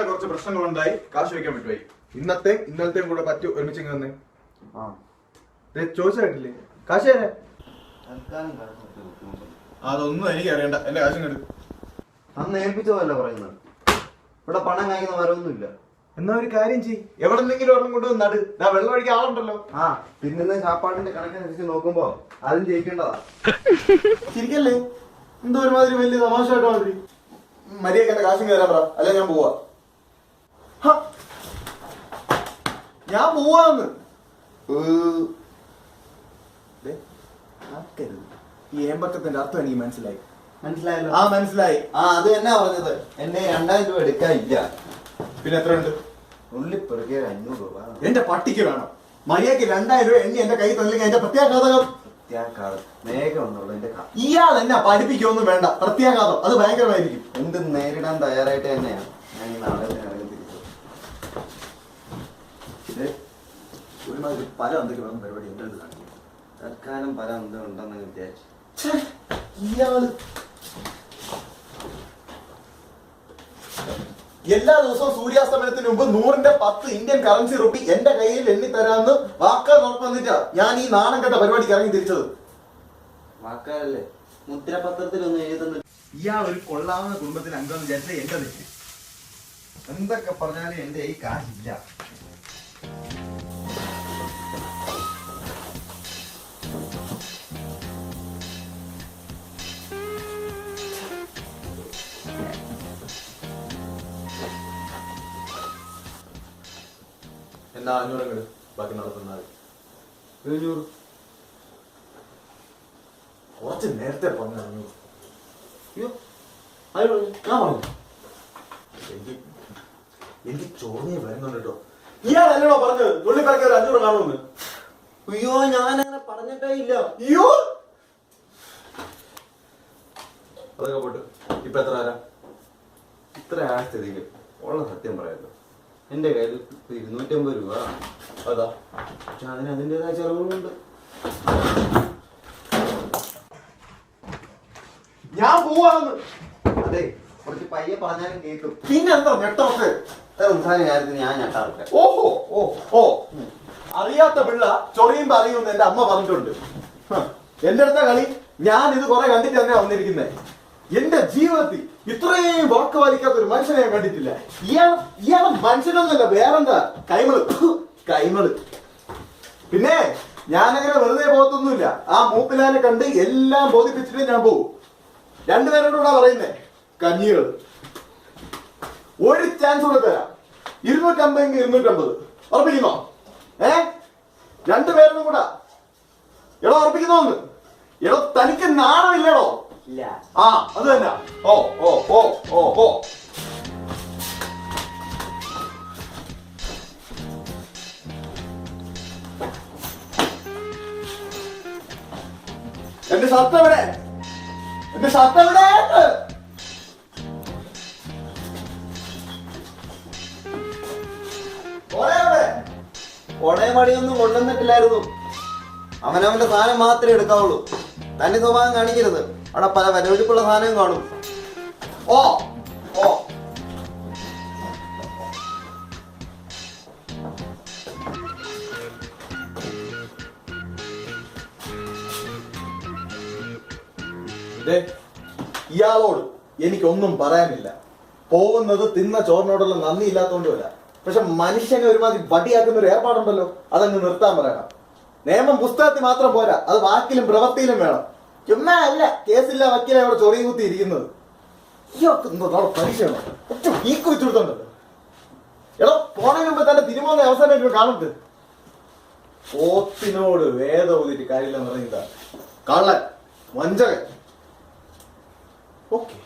ഇന്നലെ കുറച്ച് പ്രശ്നങ്ങളുണ്ടായി, കാശ് വെക്കാൻ പറ്റുമായി. ഇന്നലത്തെയും കൂടെ പറ്റൂ ഒരുമിച്ച് തന്നെ. ചോദിച്ചിട്ടില്ലേ കാശ് തരാൻ? അതൊന്നും എനിക്ക് അറിയണ്ട, എന്റെ കാശും കണ്ടു അന്ന് ഏൽപ്പിച്ചതല്ല പറയുന്നത്. ഇവിടെ പണം കഴിക്കുന്ന മരമൊന്നുമില്ല. എന്നാ ഒരു കാര്യം ചെയ്യ്, എവിടെ എന്തെങ്കിലും ഒരെണ്ണം കൊണ്ട് നട്. വെള്ളം ഒഴിക്കാൻ ആളുണ്ടല്ലോ. പിന്നെ ചാപ്പാടിന്റെ കണക്കനുസരിച്ച് നോക്കുമ്പോ അതും ജയിക്കേണ്ടതാ. ശരിക്കല്ലേ? എന്തോ ഒരുമാതിരി വലിയ തമാശയായിട്ടോ മാതിരി. മര്യാദക്ക് എന്റെ കാശും കയറാൻ പറ, അല്ലെ ഞാൻ പോവാ. ഞാൻ പോവാന്ന്. ഈ ഏമ്പക്കത്തിന്റെ അർത്ഥം എനിക്ക് മനസ്സിലായി. മനസ്സിലായല്ലോ? മനസ്സിലായി. അത് തന്നെ പറഞ്ഞത്. എന്നെ 2000 രൂപ എടുക്കാനില്ല. പിന്നെ എത്ര ഉണ്ട്? ഉള്ളിപ്പെറുക്കിയ 500 രൂപ. എന്റെ പട്ടിക്ക് വേണം. മര്യാദക്ക് 2000 രൂപ എണ്ണി എന്റെ കൈ തന്നില്ലെങ്കിൽ എന്റെ പ്രത്യാഘാതകം. വേഗം ഉണ്ടല്ലോ എന്റെ. ഇയാൾ എന്നെ പഠിപ്പിക്കൊന്നും വേണ്ട. പ്രത്യാഘാതം അത് ഭയങ്കരമായിരിക്കും. എന്ത് നേരിടാൻ തയ്യാറായിട്ട് തന്നെയാണ് ഞാൻ ഈ നാളെ ഇറങ്ങി തിരിച്ചത്. ഒരുമാതിരി പല എന്തൊക്കെ വേണം പരിപാടി എന്റെ അടുത്ത് കാണിക്കും. തൽക്കാലം പല എന്തുണ്ടെന്ന് വിചാരിച്ചു. ഇയാള് എല്ലാ ദിവസവും സൂര്യാസ്തമനത്തിന് മുമ്പ് 100ന്റെ 10 ഇന്ത്യൻ കറൻസി റുപ്പി എന്റെ കയ്യിൽ എണ്ണി തരാന്ന് വാക്കാൽ ഉറപ്പന്നിട്ടാ ഞാൻ ഈ നാണം കെട്ട പരിപാടിക്ക് ഇറങ്ങി തിരിച്ചത്. വാക്കാലല്ലേ, മുദ്രപത്രത്തിലൊന്നും എഴുതുന്നില്ല. ഇയാൾ ഒരു കൊള്ളാവുന്ന കുടുംബത്തിന് അംഗം വിചാരിച്ച എന്റെ തെറ്റ്. എന്തൊക്കെ പറഞ്ഞാലും എന്റെ ഈ കാശില്ല. എന്നാ 500 ബാക്കി നടത്തുന്നത് 700. കുറച്ച് നേരത്തെ പറഞ്ഞ 500. അയ്യോ ഞാൻ പറഞ്ഞു. എനിക്ക് ചോറിയെ വരുന്നുണ്ട് കേട്ടോ. ഇയാളല്ലോ പറഞ്ഞത് നുള്ളിപ്പറക്കി ഒരു 500 കാണുമെന്ന്. അയ്യോ ഞാനങ്ങനെ പറഞ്ഞിട്ടേ ഇല്ല. അയ്യോ അതൊക്കെ പോട്ട് ഇപ്പൊ എത്ര തരാം? ഇത്ര ആഴ്ചത്തേക്ക് ഉള്ള സത്യം പറയാമല്ലോ, എന്റെ കയ്യിൽ 250 രൂപ. അതാ പക്ഷെ അതിന് അതിൻ്റെതായ ചെലവുകളുണ്ട്. ഞാൻ പോവാന്ന്. അതെ, കുറച്ച് പയ്യെ പറഞ്ഞാലും കേൾക്കും. പിന്നെ എന്താ ഞെട്ടൊക്കെ? സംസാര കാര്യത്തിന് ഞാൻ ഞെട്ടാറില്ല. ഓഹോ ഓ ഓ അറിയാത്ത പിള്ള ചൊറിയുമ്പോ അറിയുമെന്ന് എന്റെ അമ്മ പറഞ്ഞിട്ടുണ്ട്. എന്റെ അടുത്ത കളി ഞാൻ ഇത് കുറെ കണ്ടിട്ട് തന്നെ വന്നിരിക്കുന്നത്. എന്റെ ജീവിതത്തിൽ ഇത്രയും വാക്ക് പാലിക്കാത്ത ഒരു മനുഷ്യനെ ഞാൻ കണ്ടിട്ടില്ല. ഇയാളെ മനുഷ്യനൊന്നുമല്ല, വേറെന്താ കൈമള്. പിന്നെ ഞാനങ്ങനെ വെറുതെ പോകത്തൊന്നുമില്ല. ആ മൂപ്പിലാനെ കണ്ട് എല്ലാം ബോധിപ്പിച്ചിട്ട് ഞാൻ പോകും. രണ്ടുപേരോടുകൂടെ പറയുന്നേ കഞ്ഞികൾ. ഒരു ചാൻസ് കൂടെ തരാം. 250 250 ഉറപ്പിക്കുന്നോ? രണ്ടുപേരും കൂടെ എടോ ഉറപ്പിക്കുന്നോന്ന്? എടോ തനിക്ക് നാണമില്ലടോ? ഇല്ല. അത് തന്നെ. ഓ ഓ ഓ ഓ ഓ എന്റെ ഷർട്ട് എവിടെ? എന്റെ ഷർട്ട് എവിടെ? ഒടയമടിയൊന്നും കൊണ്ടുവന്നിട്ടില്ലായിരുന്നു. അവനവന്റെ സാധനം മാത്രമേ എടുക്കാവുള്ളൂ. തന്റെ സ്വഭാവം കാണിക്കരുത്. അവിടെ പല വിലപിടിപ്പുള്ള സാധനം കാണും. ഓ ഓ ഇയാളോട് എനിക്കൊന്നും പറയാനില്ല. പോകുന്നത് തിന്ന ചോറിനോടുള്ള നന്ദി ഇല്ലാത്തോണ്ടുമല്ല, പക്ഷെ മനുഷ്യനെ ഒരുമാതിരി വടിയാക്കുന്ന ഒരു ഏർപ്പാടുണ്ടല്ലോ, അതങ്ങ് നിർത്താൻ പറയണം. നിയമം പുസ്തകത്തിൽ മാത്രം പോരാ, അത് വാക്കിലും പ്രവൃത്തിയിലും വേണം. ചുമ്മാ അല്ല കേസില്ല വക്കീലെ അവിടെ ചൊറിയും കുത്തി ഇരിക്കുന്നത്. പരീക്ഷയാണോ ഈക്ക് വെച്ചു കൊടുത്തോണ്ടല്ലോ. എടോ പോണതിന് മുമ്പ് തന്നെ തിരുമോന്ന അവസാനം കാണുന്നുണ്ട്. പോത്തിനോട് വേദം ഊതിട്ട് കാര്യമില്ലെന്ന് പറയുന്നതാ കള്ളൻ, വഞ്ചകൻ. ഓക്കെ.